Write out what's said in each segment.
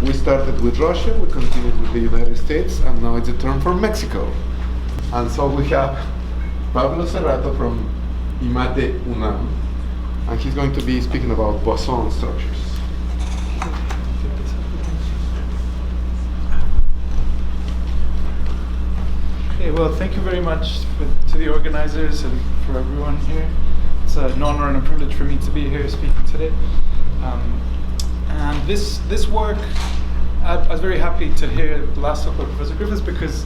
We started with Russia, we continued with the United States, and now it's a turn for Mexico. And so we have Pablo Suarez from IMATE UNAM, and he's going to be speaking about Poisson structures. Okay, well, thank you very much to the organizers and for everyone here. It's an honor and a privilege for me to be here speaking today. And this work, I was very happy to hear the last talk by Professor Griffiths, because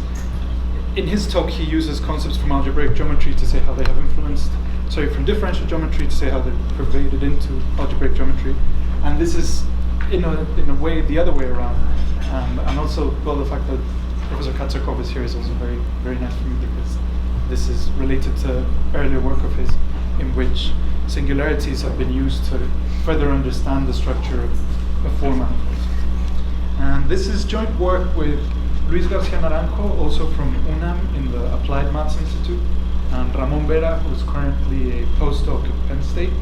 in his talk he uses concepts from algebraic geometry to say how they have influenced, from differential geometry to say how they're pervaded into algebraic geometry. And this is, in a way, the other way around. And also, well, the fact that Professor Katsakov is here is also very, very nice for me, because this is related to earlier work of his in which singularities have been used to further understand the structure of four manifolds. And this is joint work with Luis García-Naranjo, also from UNAM in the Applied Maths Institute, and Ramon Vera, who is currently a postdoc at Penn State,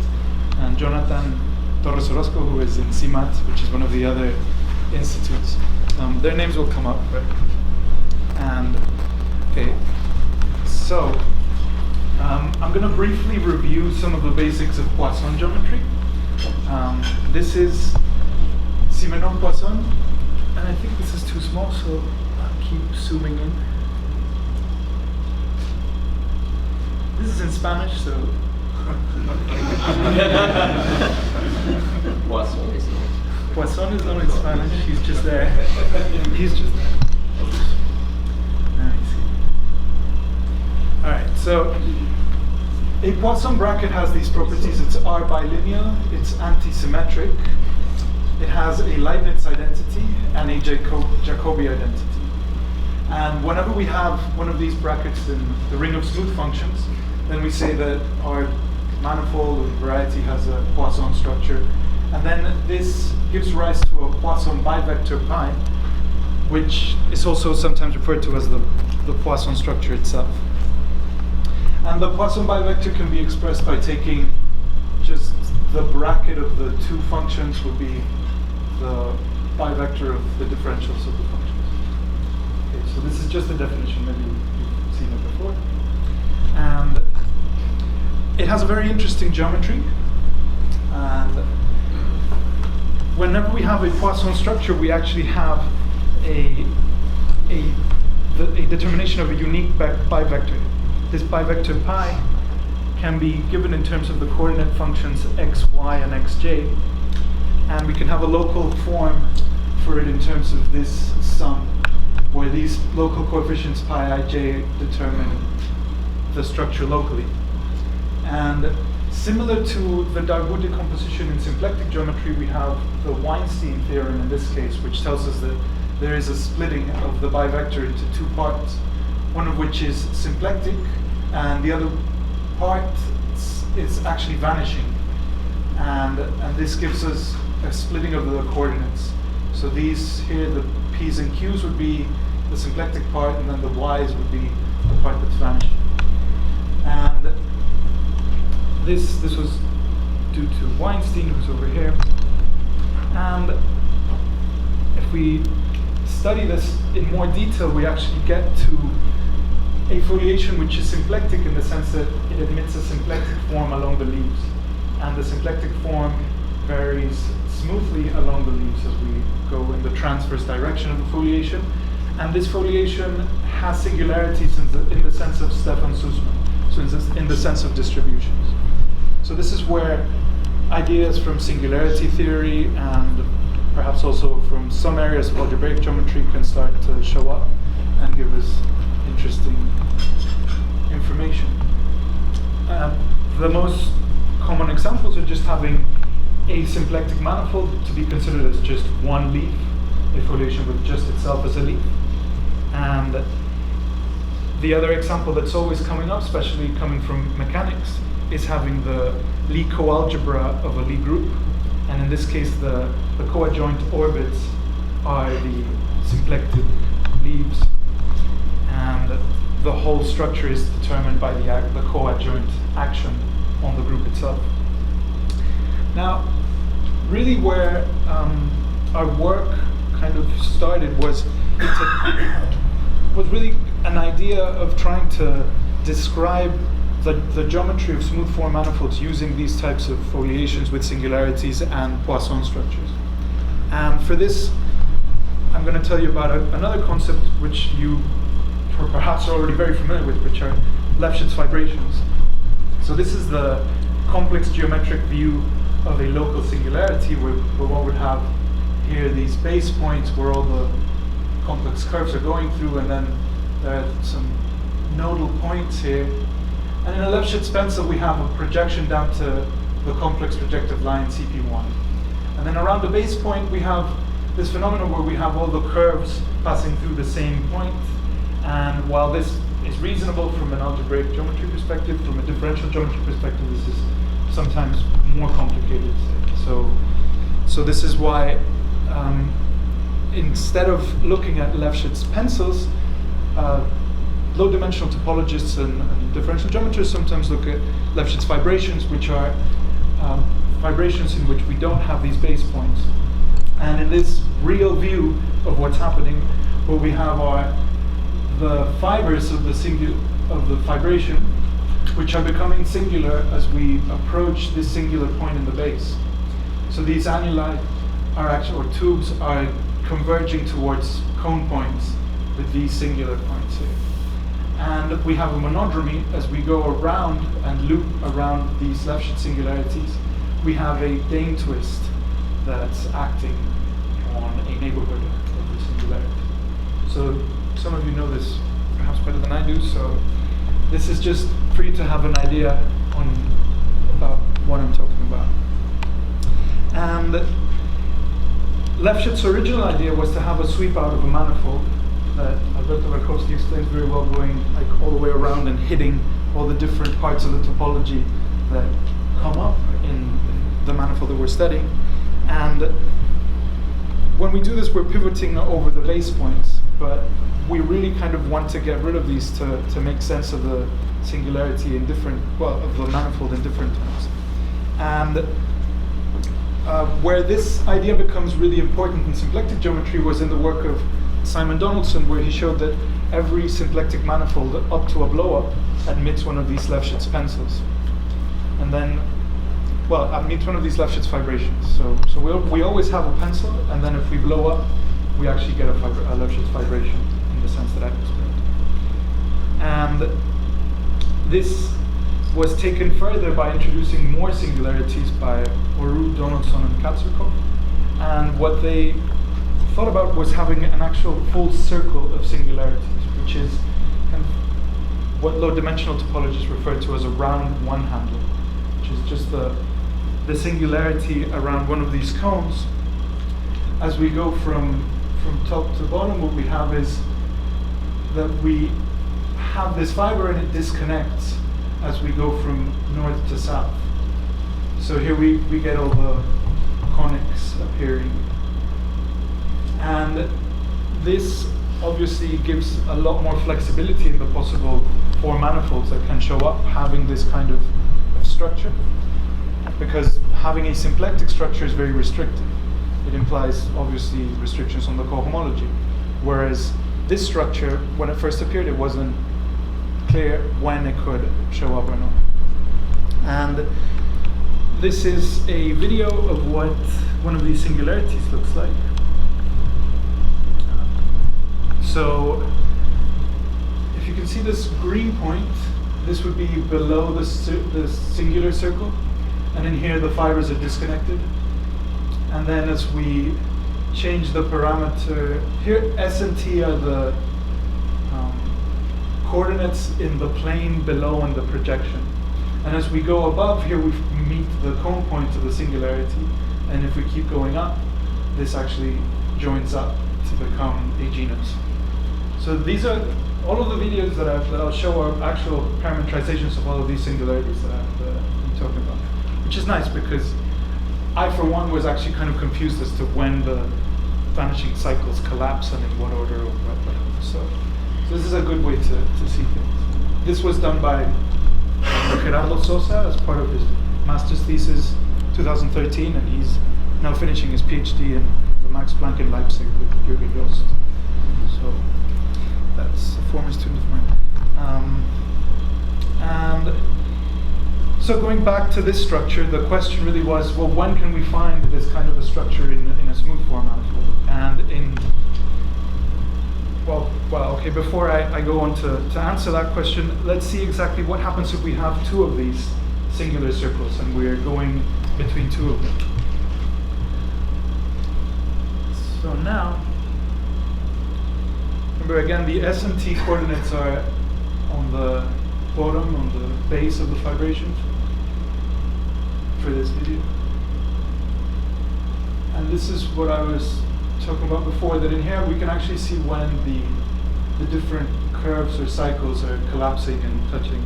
and Jonathan Torres Orozco, who is in CMAT, which is one of the other institutes. Their names will come up, right? And okay, so I'm going to briefly review some of the basics of Poisson geometry. This is Simenon Poisson, and I think this is too small, so I'll keep zooming in. This is in Spanish, so. Poisson is not in Spanish, he's just there. He's just there. Alright, so a Poisson bracket has these properties. It's R bilinear, it's anti-symmetric, it has a Leibniz identity and a Jacobi identity. And whenever we have one of these brackets in the ring of smooth functions, then we say that our manifold or variety has a Poisson structure. And then this gives rise to a Poisson bivector pi, which is also sometimes referred to as the Poisson structure itself. And the Poisson bivector can be expressed by taking just the bracket of the two functions would be the bivector of the differentials of the functions. Okay, so this is just the definition, maybe you've seen it before. And it has a very interesting geometry. And whenever we have a Poisson structure, we actually have a determination of a unique bivector. This bivector pi can be given in terms of the coordinate functions x, y, and xj, and we can have a local form for it in terms of this sum, where these local coefficients pi ij determine the structure locally. And similar to the Darboux decomposition in symplectic geometry, we have the Weinstein theorem in this case, which tells us that there is a splitting of the bivector into two parts, one of which is symplectic, and the other part is actually vanishing. And this gives us a splitting of the coordinates. So these here, the p's and q's would be the symplectic part, and then the y's would be the part that's vanishing. And this was due to Weinstein, who's over here. And if we study this in more detail, we actually get to a foliation which is symplectic in the sense that it admits a symplectic form along the leaves. And the symplectic form varies smoothly along the leaves as we go in the transverse direction of the foliation. And this foliation has singularities in the sense of Stefan Sussman, so in the sense of distributions. So this is where ideas from singularity theory and perhaps also from some areas of algebraic geometry can start to show up and give us interesting information. The most common examples are just having a symplectic manifold to be considered as just one leaf, a foliation with just itself as a leaf. And the other example that's always coming up, especially coming from mechanics, is having the Lie coalgebra of a Lie group. And in this case, the coadjoint orbits are the symplectic leaves. And the whole structure is determined by the coadjoint action on the group itself. Now, really where our work kind of started was really an idea of trying to describe the geometry of smooth form manifolds using these types of foliations with singularities and Poisson structures. And for this, I'm going to tell you about another concept which you perhaps are already very familiar with, which are Lefschetz fibrations. So this is the complex geometric view of a local singularity where one would have here these base points where all the complex curves are going through, and then there are some nodal points here. And in a Lefschetz pencil, we have a projection down to the complex projective line CP1. And then around the base point, we have this phenomenon where we have all the curves passing through the same point. And while this is reasonable from an algebraic geometry perspective, from a differential geometry perspective, this is sometimes more complicated. So this is why instead of looking at Lefschetz pencils, low-dimensional topologists and differential geometrists sometimes look at Lefschetz fibrations, which are fibrations in which we don't have these base points. And in this real view of what's happening, what we have are the fibers of the fibration, which are becoming singular as we approach this singular point in the base. So these annuli are actually, or tubes, are converging towards cone points with these singular points here. And we have a monodromy as we go around and loop around these Lefschetz singularities. We have a Dane twist that's acting on a neighborhood of the singularity. So some of you know this perhaps better than I do, so this is just for you to have an idea about what I'm talking about. And Lefschetz's original idea was to have a sweep out of a manifold that Alberto Markowski explains very well, going like all the way around and hitting all the different parts of the topology that come up in the manifold that we're studying. And when we do this, we're pivoting over the base points, but we really kind of want to get rid of these to make sense of the singularity in different, of the manifold in different terms. And where this idea becomes really important in symplectic geometry was in the work of Simon Donaldson, where he showed that every symplectic manifold up to a blow-up admits one of these Lefschetz pencils. And then, admits one of these Lefschetz fibrations. So we always have a pencil, and then if we blow up, we actually get a Lefschetz fibration in the sense that I've explained. And this was taken further by introducing more singularities by Oru, Donaldson, and Katsurkov. And what they thought about was having an actual full circle of singularities, which is kind of what low-dimensional topologists refer to as a round one-handle, which is just the singularity around one of these cones. As we go from top to bottom, what we have is that we have this fiber and it disconnects as we go from north to south. So here we get all the conics appearing. And this obviously gives a lot more flexibility in the possible four manifolds that can show up having this kind of structure, because having a symplectic structure is very restricted. It implies obviously restrictions on the cohomology, whereas this structure, when it first appeared, it wasn't clear when it could show up or not. And this is a video of what one of these singularities looks like. So if you can see this green point, this would be below the singular circle, and in here the fibers are disconnected. And then as we change the parameter, here S and T are the coordinates in the plane below in the projection. And as we go above, here we meet the cone point of the singularity, and if we keep going up, this actually joins up to become a genus. So these are all of the videos that I'll show are actual parametrizations of all of these singularities that I've been talking about, which is nice because I, for one, was actually kind of confused as to when the vanishing cycles collapse and in what order or whatever. So this is a good way to see things. This was done by Gerardo Sosa as part of his master's thesis 2013, and he's now finishing his PhD in the Max Planck in Leipzig with so going back to this structure, the question really was, well, when can we find this kind of a structure in a smooth form manifold? And okay, before I go on to answer that question, let's see exactly what happens if we have two of these singular circles and we're going between two of them. So now, remember again, the S and T coordinates are on the bottom, on the base of the fibration for this video. And this is what I was talking about before, that in here we can actually see when the different curves or cycles are collapsing and touching.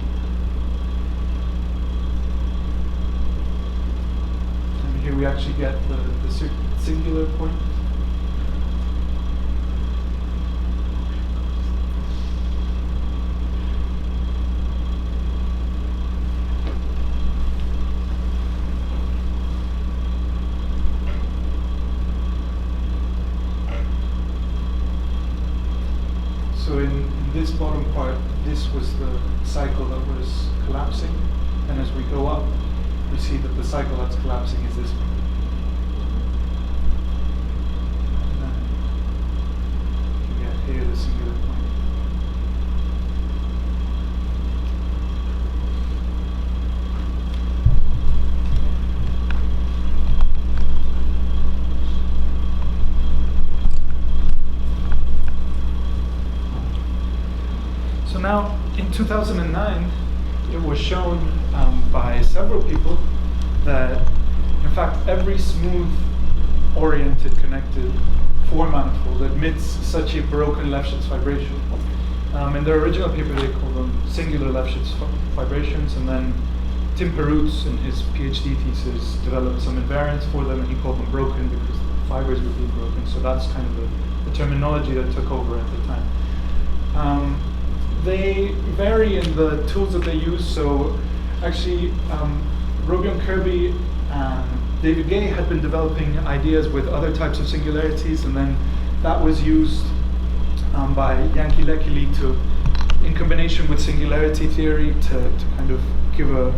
And here we actually get the singular point. So in this bottom part, this was the cycle that was collapsing, and as we go up, we see that the cycle that's collapsing is this one. And then you get here the singular point. So now, in 2009, it was shown by several people that, in fact, every smooth-oriented connected form manifold admits such a broken Lefschetz fibration. In their original paper, they called them singular Lefschetz fibrations, and then Tim Perutz, in his PhD thesis, developed some invariants for them, and he called them broken because the fibers were being broken. So that's kind of the terminology that took over at the time. They vary in the tools that they use. So actually, Robion Kirby and David Gay had been developing ideas with other types of singularities, and then that was used by Yankee Lekili in combination with singularity theory to kind of give a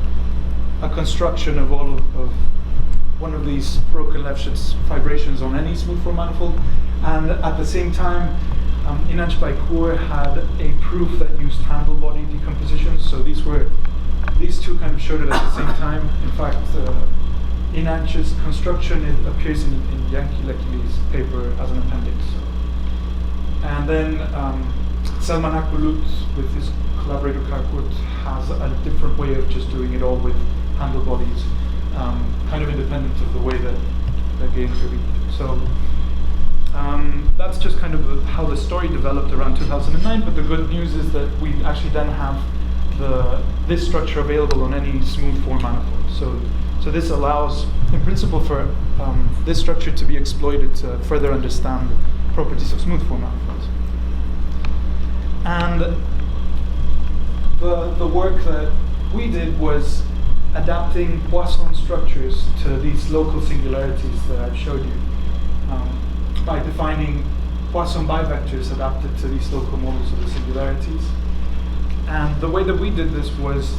construction of all of one of these broken Lefschetz fibrations on any smooth form manifold. And at the same time, Inanch Baikur had a proof that used handle body decomposition. So these two kind of showed it at the same time. In fact, Inanch's construction, it appears in Yankee Lekili's paper as an appendix. And then Selman Akbulut, with his collaborator Kakut, has a different way of just doing it all with handle bodies, kind of independent of the way that Gay and Kirby did. So that's just kind of how the story developed around 2009, but the good news is that we actually then have this structure available on any smooth form manifold. So this allows, in principle, for this structure to be exploited to further understand properties of smooth form manifolds. And the work that we did was adapting Poisson structures to these local singularities that I've showed you, by defining Poisson bivectors adapted to these local models of the singularities. And the way that we did this was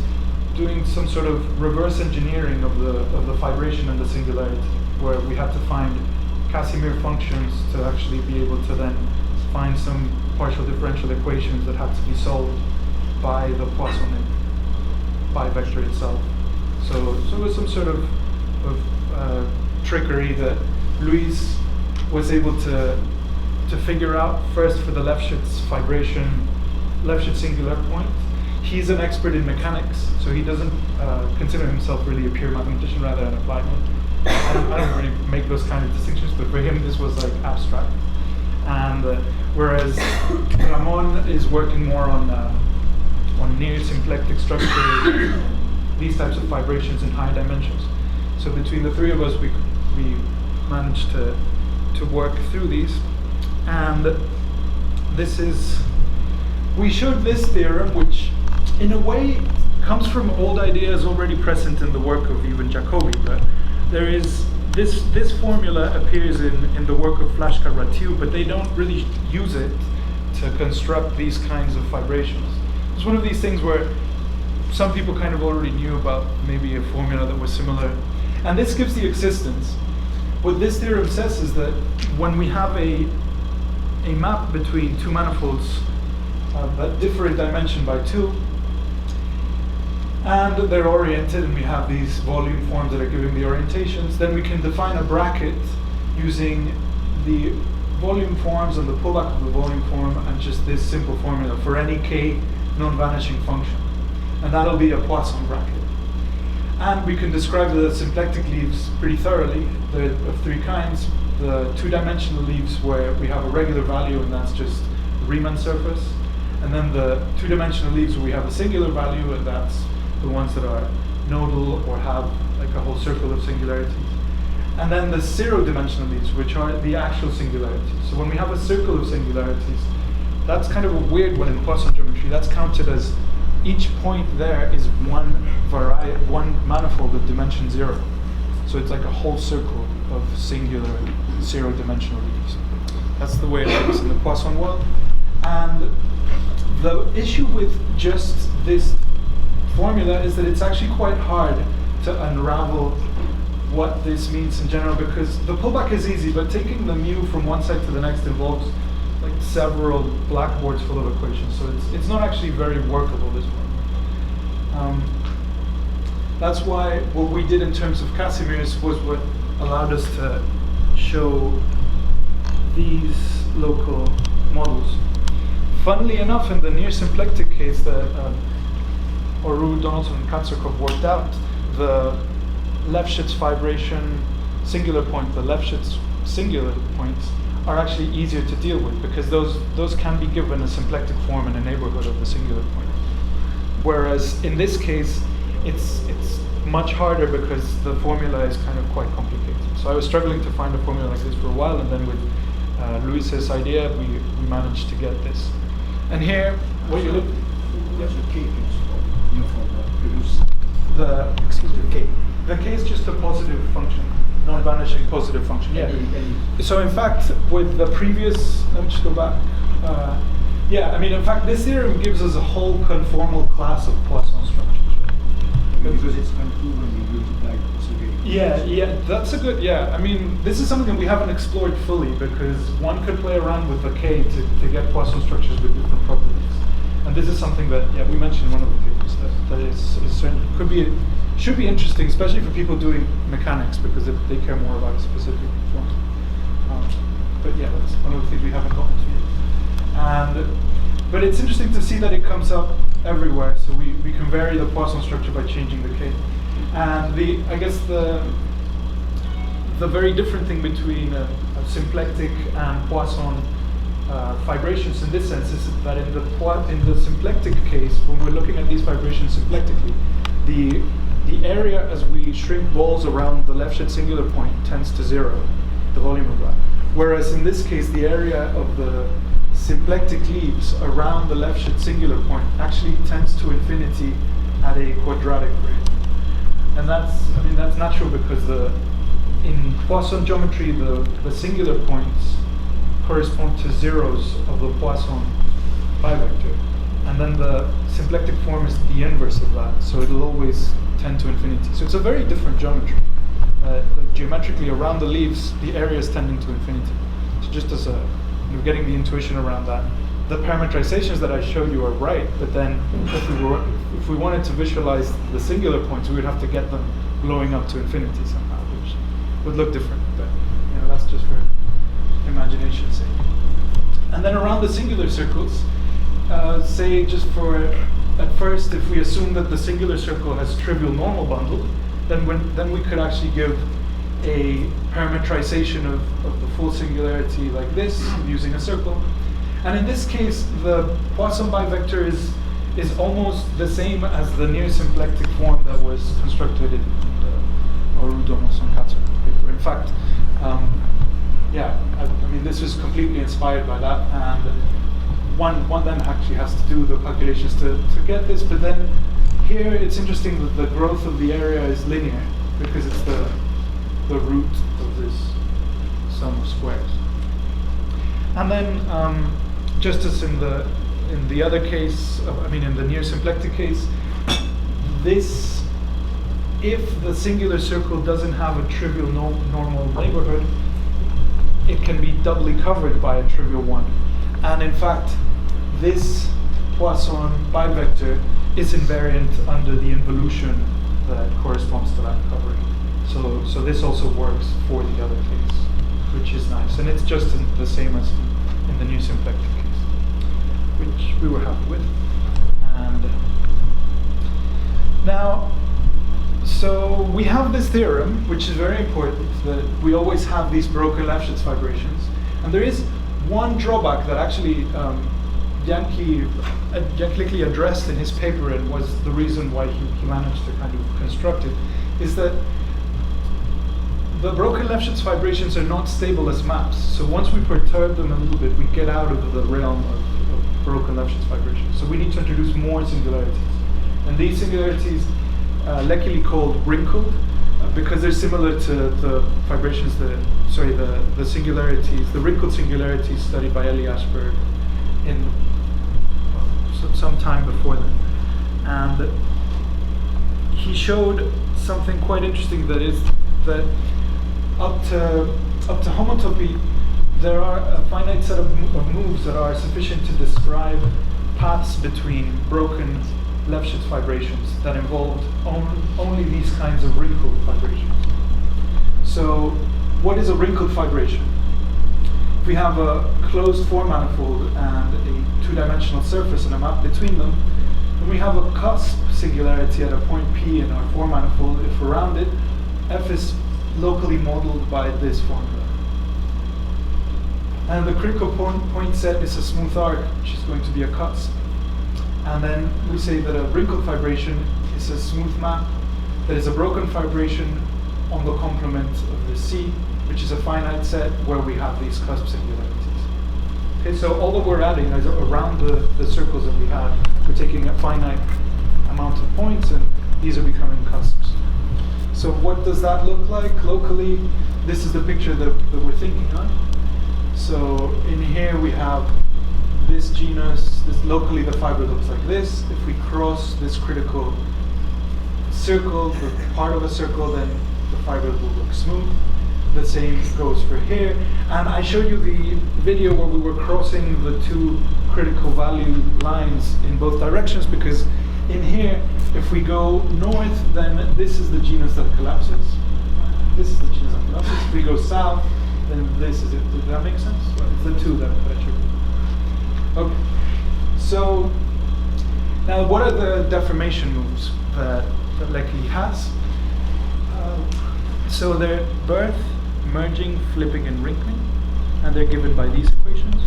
doing some sort of reverse engineering of the fibration and the singularity, where we had to find Casimir functions to actually be able to then find some partial differential equations that had to be solved by the Poisson bivector itself. So it was some sort of trickery that Luis was able to figure out first for the Lefschetz fibration, Lefschetz singular point. He's an expert in mechanics, so he doesn't consider himself really a pure mathematician, rather an applied one. I don't really make those kind of distinctions, but for him this was like abstract. And whereas Ramon is working more on near symplectic structures, these types of fibrations in high dimensions. So between the three of us, we managed to work through these. And we showed this theorem, which in a way comes from old ideas already present in the work of even Jacobi, but there is this formula appears in the work of Flashka Ratiu, but they don't really use it to construct these kinds of fibrations. It's one of these things where some people kind of already knew about maybe a formula that was similar. And this gives the existence. What this theorem says is that when we have a map between two manifolds that differ in dimension by 2, and they're oriented, and we have these volume forms that are giving the orientations, then we can define a bracket using the volume forms and the pullback of the volume form and just this simple formula for any k non-vanishing function. And that'll be a Poisson bracket. And we can describe the symplectic leaves pretty thoroughly. They're of 3 kinds. The 2-dimensional leaves where we have a regular value, and that's just the Riemann surface. And then the 2-dimensional leaves where we have a singular value, and that's the ones that are nodal or have like a whole circle of singularities. And then the 0-dimensional leaves, which are the actual singularities. So when we have a circle of singularities, that's kind of a weird one in Poisson geometry. That's counted as each point there is one manifold of dimension 0. So it's like a whole circle of singular 0-dimensional leaves. That's the way it works in the Poisson world. And the issue with just this formula is that it's actually quite hard to unravel what this means in general, because the pullback is easy, but taking the mu from one side to the next involves like several blackboards full of equations. So it's not actually very workable, this one. That's why what we did in terms of Casimirs was what allowed us to show these local models. Funnily enough, in the near symplectic case that Oru, Donaldson, and Katsukov worked out, the Lefschetz fibration singular point, the Lefschetz singular points, are actually easier to deal with because those can be given a symplectic form in a neighborhood of the singular point. Whereas in this case, it's much harder because the formula is kind of quite complicated. So I was struggling to find a formula like this for a while, and then with Luis's idea, we managed to get this. And here, what you look, what's the K principle? Excuse me, K. The K is just a positive function, non-vanishing positive function. Yeah. So in fact, with the previous, let me just go back. Yeah, I mean, in fact, this theorem gives us a whole conformal class of Poisson structures. Because it's conformal when you multiply the Yeah, that's a good, I mean, this is something that we haven't explored fully because one could play around with the K to get Poisson structures with different properties. And this is something that, we mentioned in one of the papers that is certainly, should be interesting, especially for people doing mechanics because they care more about a specific form. But that's one of the things we haven't gotten to yet. But it's interesting to see that it comes up everywhere, so we can vary the Poisson structure by changing the K. And I guess the very different thing between a symplectic and Poisson fibrations in this sense is that in the symplectic case, when we're looking at these fibrations symplectically, the area as we shrink balls around the Lefschetz singular point tends to 0, the volume of that. Whereas in this case, the area of the symplectic leaves around the Lefschetz singular point actually tends to infinity at a quadratic rate. And that's natural because in Poisson geometry, the singular points correspond to zeros of the Poisson bivector. And then the symplectic form is the inverse of that, so it'll always tend to infinity. So it's a very different geometry. Like geometrically around the leaves, the area is tending to infinity. So just as you're getting the intuition around that. The parametrizations that I showed you are right, but then if we wanted to visualize the singular points, we would have to get them blowing up to infinity somehow, which would look different. But that's just for imagination's sake. And then around the singular circles, say just at first, if we assume that the singular circle has trivial normal bundle, then we could actually give a parametrization of the full singularity like this using a circle. And in this case, the Poisson bivector is almost the same as the near symplectic form that was constructed in the Oru-Donaldson-Katsukov paper. In fact, I mean, this is completely inspired by that, and one then actually has to do the calculations to get this, but then here it's interesting that the growth of the area is linear because it's the root of this sum of squares. And then just as in the other case, in the near symplectic case, this, if the singular circle doesn't have a trivial normal neighborhood, it can be doubly covered by a trivial one. And in fact, this Poisson bivector is invariant under the involution that corresponds to that covering. So this also works for the other case, which is nice. And it's just the same as in the new symplectic case, which we were happy with. And now, so we have this theorem, which is very important, that we always have these broken Lefschetz fibrations. And there is one drawback that actually Yankee addressed in his paper, and was the reason why he managed to kind of construct it, is that the broken Lefschetz fibrations are not stable as maps. So once we perturb them a little bit, we get out of the realm of broken Lefschetz fibrations. So we need to introduce more singularities. And these singularities, luckily called wrinkled, because they're similar to the fibrations, the singularities, the wrinkled singularities studied by Elie Ashberg in some time before then. And he showed something quite interesting, that is that up to homotopy, there are a finite set of moves that are sufficient to describe paths between broken Lefschetz fibrations that involved only these kinds of wrinkled fibrations. So what is a wrinkled fibration? If we have a closed four manifold and a two-dimensional surface and a map between them, then we have a cusp singularity at a point P in our four manifold. If around it, F is locally modeled by this formula. And the critical point set is a smooth arc, which is going to be a cusp. And then we say that a wrinkled fibration is a smooth map that is a broken fibration on the complement of the C, which is a finite set where we have these cusp singularities. Okay, so all that we're adding is around the circles that we had, we're taking a finite amount of points, and these are becoming cusps. So what does that look like locally? This is the picture that we're thinking of. So in here we have this genus. Locally the fiber looks like this. If we cross this critical circle, the part of a circle, then the fiber will look smooth. The same goes for here. And I showed you the video where we were crossing the two critical value lines in both directions, because in here, if we go north, then this is the genus that collapses. This is the genus that collapses. If we go south, then this is it. Does that make sense? Well, it's the two that I showed you. Okay. So now, what are the deformation moves that Leckie has? So they're birth, merging, flipping, and wrinkling, and they're given by these equations.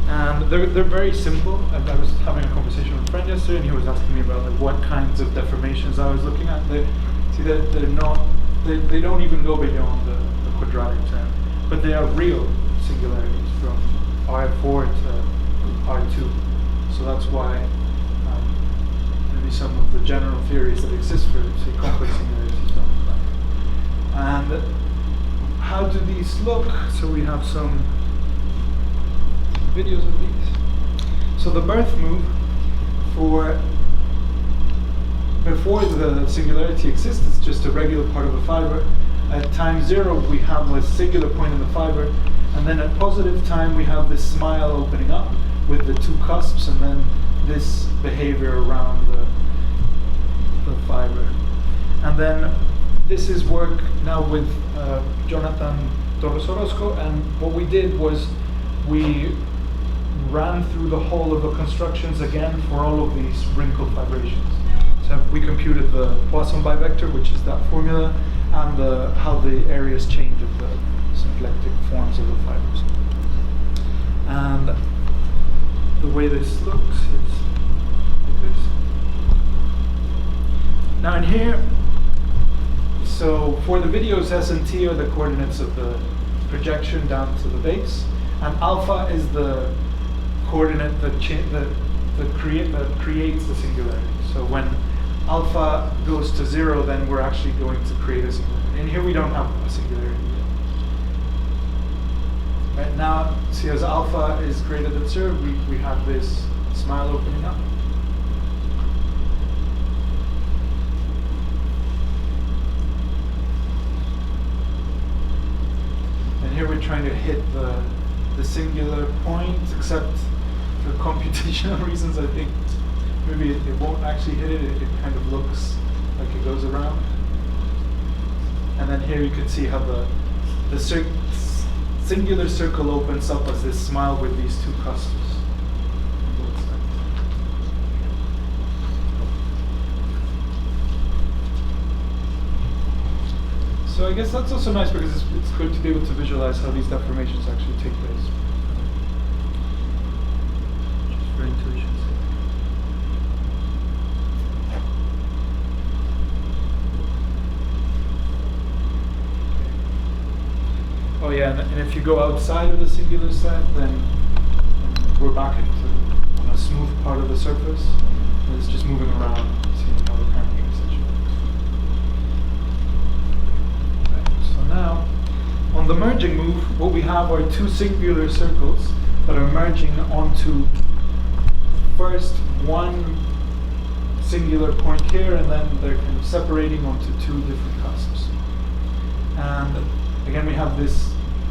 And they're very simple. I was having a conversation with a friend yesterday, and he was asking me about like what kinds of deformations I was looking at. They don't even go beyond the quadratic term, but they are real singularities from R4 to R2. So that's why maybe some of the general theories that exist for, say, complex singularities don't apply. And how do these look? So we have some videos of these. So the birth move, before the singularity exists, it's just a regular part of a fiber. At time 0, we have a singular point in the fiber, and then at positive time, we have this smile opening up with the two cusps, and then this behavior around the fiber. And then this is work now with Jonathan Torres Orozco, and what we did was we ran through the whole of the constructions again for all of these wrinkled fibrations. So we computed the Poisson bivector, which is that formula, and how the areas change of the symplectic forms of the fibers. And the way this looks is like this. Now in here, so for the videos, S and T are the coordinates of the projection down to the base, and alpha is the coordinate that creates the singularity. So when alpha goes to 0, then we're actually going to create a singularity. And here we don't have a singularity yet. Right now, see, as alpha is created at 0, we have this smile opening up. here we're trying to hit the singular point, except for computational reasons, I think maybe it won't actually hit it. It kind of looks like it goes around. And then here you can see how the singular circle opens up as this smile with these two cusps on both sides. So I guess that's also nice because it's good to be able to visualize how these deformations actually take place. Just for intuition's sake. Oh yeah, and if you go outside of the singular set, then we're back on a smooth part of the surface. And it's just moving around, seeing how the parameters actually work. Right, so now, on the merging move, what we have are two singular circles that are merging onto first one singular point here, and then they're kind of separating onto two different cusps. And again, we have this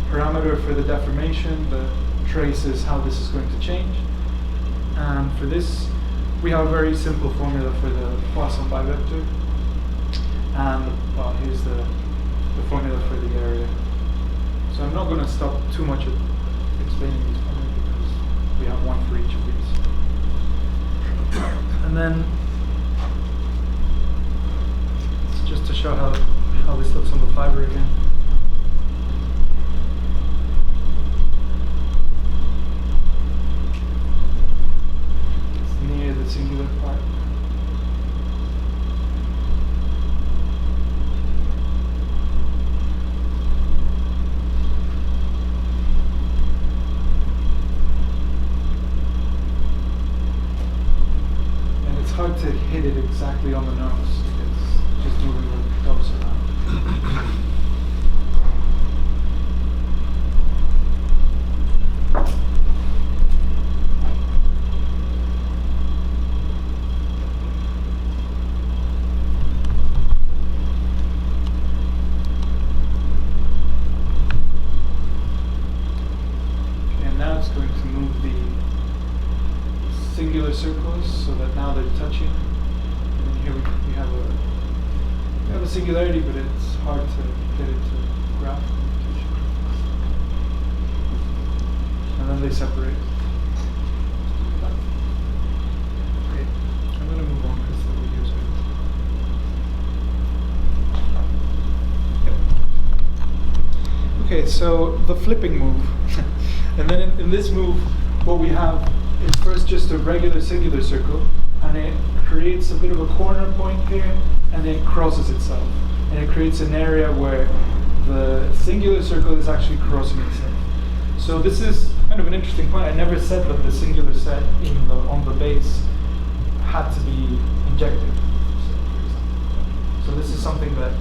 parameter for the deformation that traces how this is going to change. And for this, we have a very simple formula for the Poisson bivector. And well, here's the formula for the area. So I'm not going to stop too much at explaining these formulas because we have one for each of these. And then, just to show how this looks on the fiber again. Near the singular part. And it's hard to hit it exactly on the nose. It's just moving the nose around. Circles so that now they're touching, and then here we have a singularity, but it's hard to get it to graph and then they separate. Okay, I'm going to move on because the video is okay, so the flipping move. And then in this move, what we have is first just a regular singular circle, and it creates a bit of a corner point here, and then it crosses itself. And it creates an area where the singular circle is actually crossing itself. So this is kind of an interesting point. I never said that the singular set on the base had to be injected. So this is something that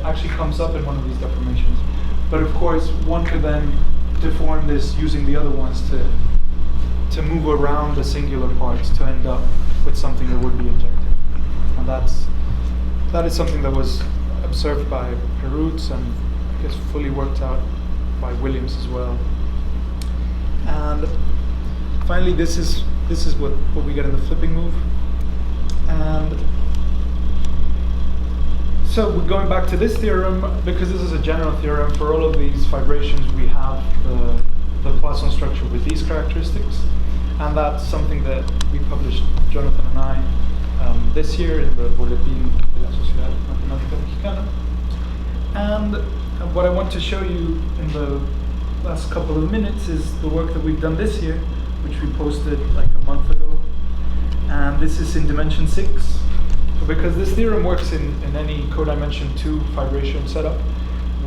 actually comes up in one of these deformations. But of course, one could then deform this using the other ones to move around the singular parts to end up with something that would be injected. And that is something that was observed by Perutz and I guess fully worked out by Williams as well. And finally, this is what we get in the flipping move. And so we're going back to this theorem, because this is a general theorem for all of these fibrations. We have the Poisson structure with these characteristics. And that's something that we published, Jonathan and I, this year in the Boletín de la Sociedad Matemática Mexicana. And what I want to show you in the last couple of minutes is the work that we've done this year, which we posted like a month ago. And this is in dimension 6. So because this theorem works in any codimension 2 fibration setup,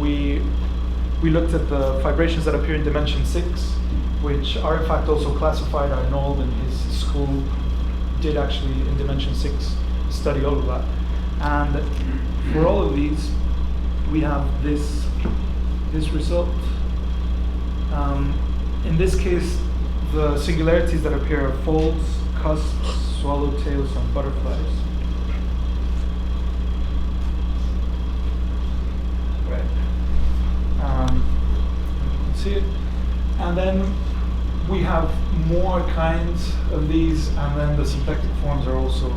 we looked at the fibrations that appear in dimension 6, which are in fact also classified. Arnold and his school did actually in dimension 6 study all of that. And for all of these, we have this result. In this case, the singularities that appear are folds, cusps, swallowtails, and butterflies. Right. see it. And then we have more kinds of these, and then the symplectic forms are also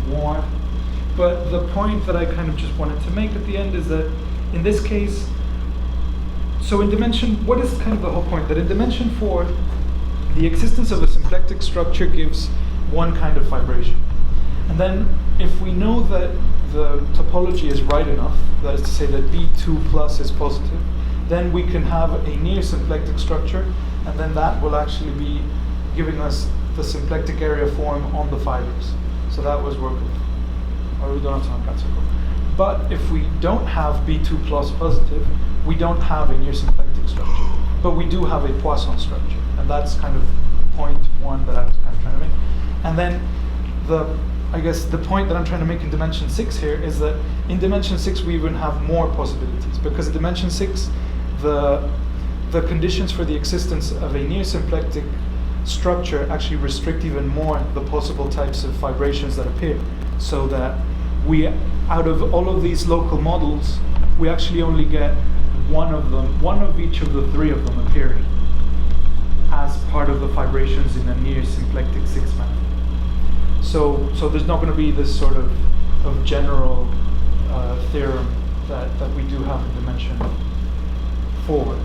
more. But the point that I kind of just wanted to make at the end is that in this case, so in dimension, what is kind of the whole point? That in dimension 4, the existence of a symplectic structure gives one kind of fibration. And then if we know that the topology is right enough, that is to say that B2 plus is positive, then we can have a near symplectic structure, and then that will actually be giving us the symplectic area form on the fibers. So that was workable. Or we don't have to uncut circle. But if we don't have B2 plus positive, we don't have a near symplectic structure. But we do have a Poisson structure. And that's kind of point 1 that I was kind of trying to make. And then I guess the point that I'm trying to make in dimension 6 here is that in dimension 6 we even have more possibilities, because in dimension 6 the conditions for the existence of a near symplectic structure actually restrict even more the possible types of fibrations that appear, so that we, out of all of these local models, we actually only get one of each of the 3 of them appearing as part of the fibrations in a near symplectic 6 map. So there's not going to be this sort of general theorem that we do have in dimension 4.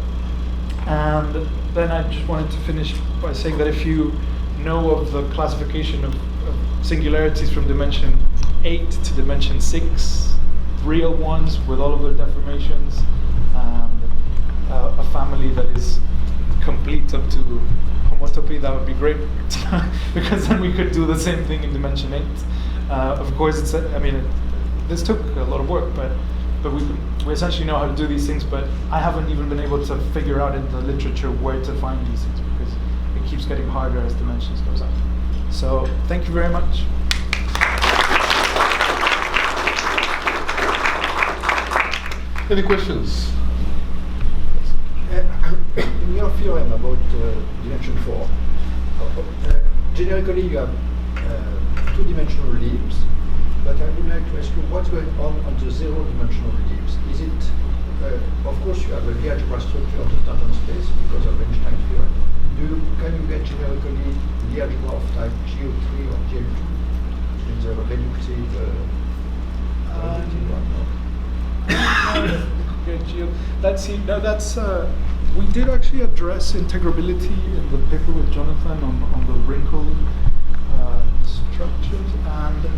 And then I just wanted to finish by saying that if you know of the classification of singularities from dimension 8 to dimension 6, real ones with all of their deformations, and a family that is complete up to homotopy, that would be great, because then we could do the same thing in dimension 8. Of course, this took a lot of work, but we essentially know how to do these things, but I haven't even been able to figure out in the literature where to find these things, because it keeps getting harder as dimensions goes up. So thank you very much. Any questions? In your theorem about dimension 4, generically you have 2-dimensional leaves, but I would like to ask you what's going on the 0-dimensional leaves. Is it, of course you have a Lie algebra structure of the Tartan space because of Einstein theorem. Can you get generically Lie algebra of type GO3 or GL2 in the reductive we did actually address integrability in the paper with Jonathan on the wrinkled structures, and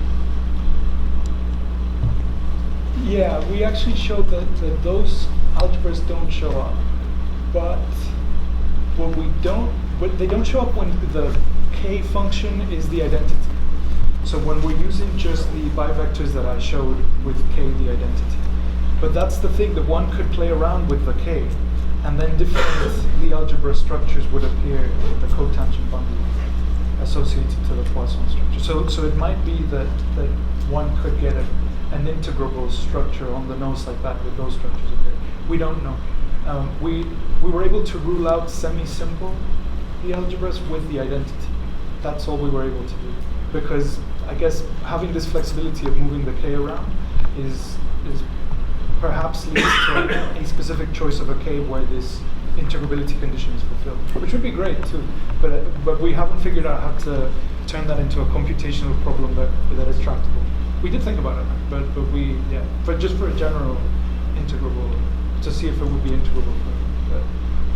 yeah, we actually showed that those algebras don't show up, but they don't show up when the k function is the identity. So when we're using just the bivectors that I showed with k the identity. But that's the thing, that one could play around with the k, and then different Lie algebra structures would appear in the cotangent bundle associated to the Poisson structure. So it might be that one could get an integrable structure on the nose like that with those structures appear. We don't know. We were able to rule out semi-simple Lie algebras with the identity. That's all we were able to do, because I guess having this flexibility of moving the k around is perhaps leads to a specific choice of a k where this integrability condition is fulfilled, which would be great too. But we haven't figured out how to turn that into a computational problem that is tractable. We did think about it, but just for a general integrable, to see if it would be integrable. But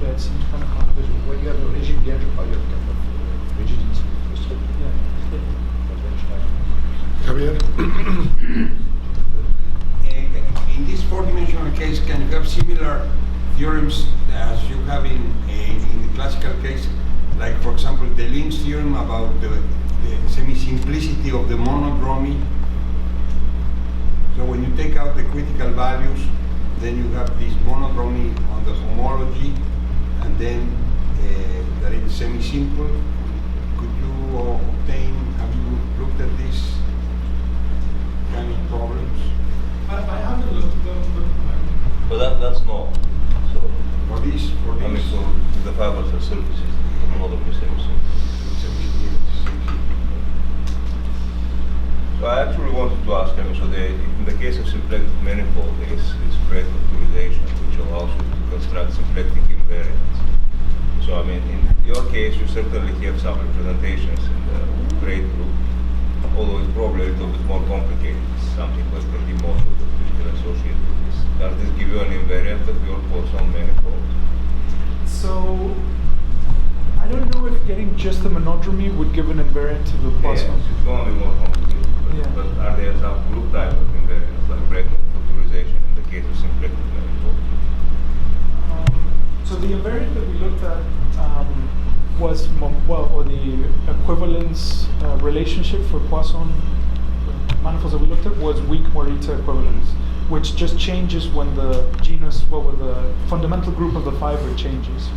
yeah, it seems kind of complicated. When you have a rigid Lie algebra, you have kind of rigidity. Javier? In this 4-dimensional case, can you have similar theorems as you have in the classical case? Like, for example, the Lynch theorem about the semi-simplicity of the monodromy. So when you take out the critical values, then you have this monodromy on the homology, and then that it's semi-simple. Could you obtain, have you looked at these kind of problems? I haven't looked at them, But that's not. So, For this. I mean, so the fibers are surfaces, the model is semi-simple. So I actually wanted to ask, in the case of symplectic manifold, it's spread factorization, which allows you to construct symplectic invariants. So I mean, in your case, you certainly have some representations in the grade group, although it's probably a little bit more complicated. Something like the remote that you can associate with this. Does this give you an invariant of your Poisson manifold? So I don't know if getting just the monodromy would give an invariant to the Poisson. Yes, it's going to be more complicated. But are there some group type of invariants, like random factorization in the case of symplectic manifold? So the invariant that we looked at was, or the equivalence relationship for Poisson manifolds that we looked at was weak Morita equivalence, which just changes when the genus, when the fundamental group of the fiber changes.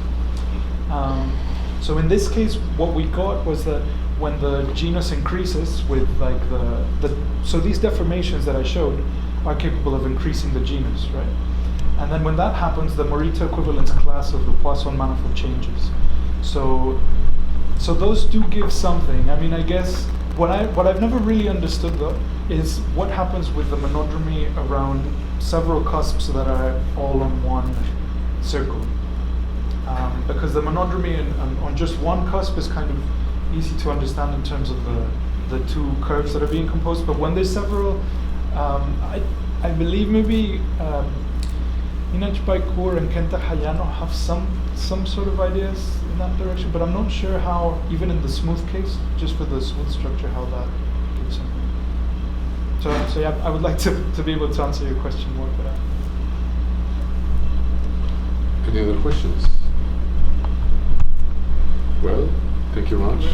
So in this case, what we got was that when the genus increases with like so these deformations that I showed are capable of increasing the genus, right? And then when that happens, the Morita equivalence class of the Poisson manifold changes. So those do give something. I mean, I guess what I've never really understood though is what happens with the monodromy around several cusps that are all on one circle. Because the monodromy on just one cusp is kind of easy to understand in terms of the two curves that are being composed. But when there's several, I believe maybe Inaj and Kenta Hayano have some sort of ideas in that direction, but I'm not sure how, even in the smooth case, just for the smooth structure, how that gives something. So yeah, I would like to be able to answer your question more for that. Any other questions? Well, thank you very much.